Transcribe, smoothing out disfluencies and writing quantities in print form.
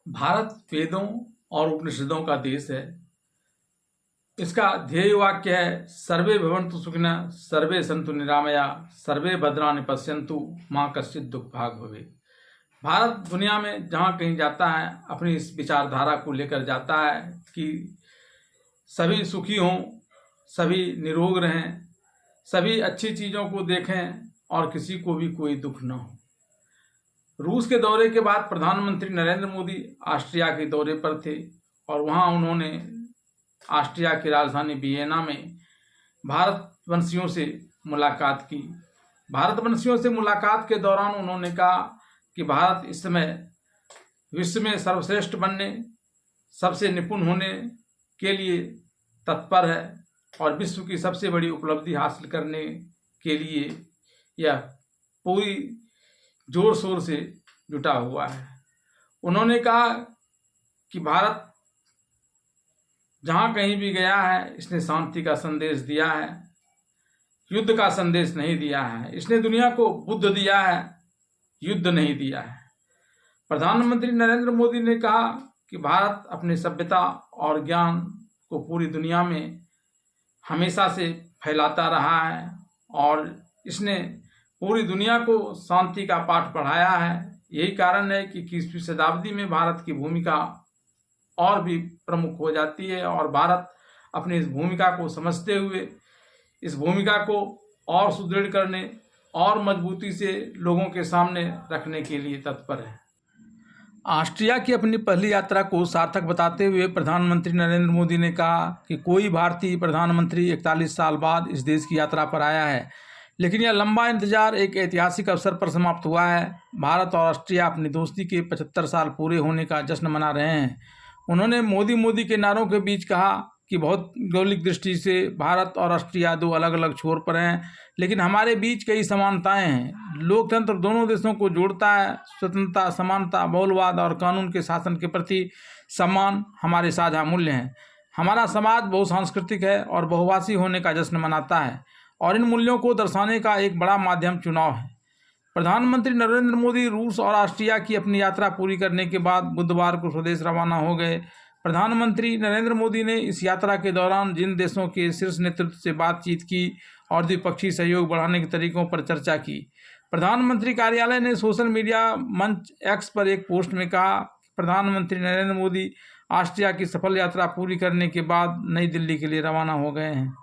भारत वेदों और उपनिषदों का देश है। इसका ध्येय वाक्य है सर्वे भवन्तु सुखिनः, सर्वे सन्तु निरामया, सर्वे भद्राणि पश्यन्तु, माँ कश्चित् दुख भाग भवेत्। भारत दुनिया में जहाँ कहीं जाता है अपनी इस विचारधारा को लेकर जाता है कि सभी सुखी हों, सभी निरोग रहें, सभी अच्छी चीज़ों को देखें और किसी को भी कोई दुख न हो। रूस के दौरे के बाद प्रधानमंत्री नरेंद्र मोदी ऑस्ट्रिया के दौरे पर थे और वहाँ उन्होंने ऑस्ट्रिया की राजधानी वियना में भारतवंशियों से मुलाकात की। भारतवंशियों से मुलाकात के दौरान उन्होंने कहा कि भारत इस समय विश्व में सर्वश्रेष्ठ बनने, सबसे निपुण होने के लिए तत्पर है और विश्व की सबसे बड़ी उपलब्धि हासिल करने के लिए यह पूरी जोर शोर से जुटा हुआ है। उन्होंने कहा कि भारत जहाँ कहीं भी गया है इसने शांति का संदेश दिया है, युद्ध का संदेश नहीं दिया है। इसने दुनिया को बुद्ध दिया है, युद्ध नहीं दिया है। प्रधानमंत्री नरेंद्र मोदी ने कहा कि भारत अपनी सभ्यता और ज्ञान को पूरी दुनिया में हमेशा से फैलाता रहा है और इसने पूरी दुनिया को शांति का पाठ पढ़ाया है। यही कारण है कि 21वीं शताब्दी में भारत की भूमिका और भी प्रमुख हो जाती है और भारत अपनी इस भूमिका को समझते हुए इस भूमिका को और सुदृढ़ करने और मजबूती से लोगों के सामने रखने के लिए तत्पर है। ऑस्ट्रिया की अपनी पहली यात्रा को सार्थक बताते हुए प्रधानमंत्री नरेंद्र मोदी ने कहा कि कोई भारतीय प्रधानमंत्री 41 साल बाद इस देश की यात्रा पर आया है, लेकिन यह लंबा इंतजार एक ऐतिहासिक अवसर पर समाप्त हुआ है। भारत और ऑस्ट्रिया अपनी दोस्ती के 75 साल पूरे होने का जश्न मना रहे हैं। उन्होंने मोदी के नारों के बीच कहा कि भौगोलिक दृष्टि से भारत और ऑस्ट्रिया दो अलग अलग छोर पर हैं, लेकिन हमारे बीच कई समानताएं हैं। लोकतंत्र दोनों देशों को जोड़ता है। स्वतंत्रता, समानता, बहुलवाद और कानून के शासन के प्रति सम्मान हमारे साझा मूल्य हैं। हमारा समाज बहुसांस्कृतिक है और बहुभाषी होने का जश्न मनाता है और इन मूल्यों को दर्शाने का एक बड़ा माध्यम चुनाव है। प्रधानमंत्री नरेंद्र मोदी रूस और ऑस्ट्रिया की अपनी यात्रा पूरी करने के बाद बुधवार को स्वदेश रवाना हो गए। प्रधानमंत्री नरेंद्र मोदी ने इस यात्रा के दौरान जिन देशों के शीर्ष नेतृत्व से बातचीत की और द्विपक्षीय सहयोग बढ़ाने के तरीकों पर चर्चा की। प्रधानमंत्री कार्यालय ने सोशल मीडिया मंच एक्स पर एक पोस्ट में कहा कि प्रधानमंत्री नरेंद्र मोदी ऑस्ट्रिया की सफल यात्रा पूरी करने के बाद नई दिल्ली के लिए रवाना हो गए हैं।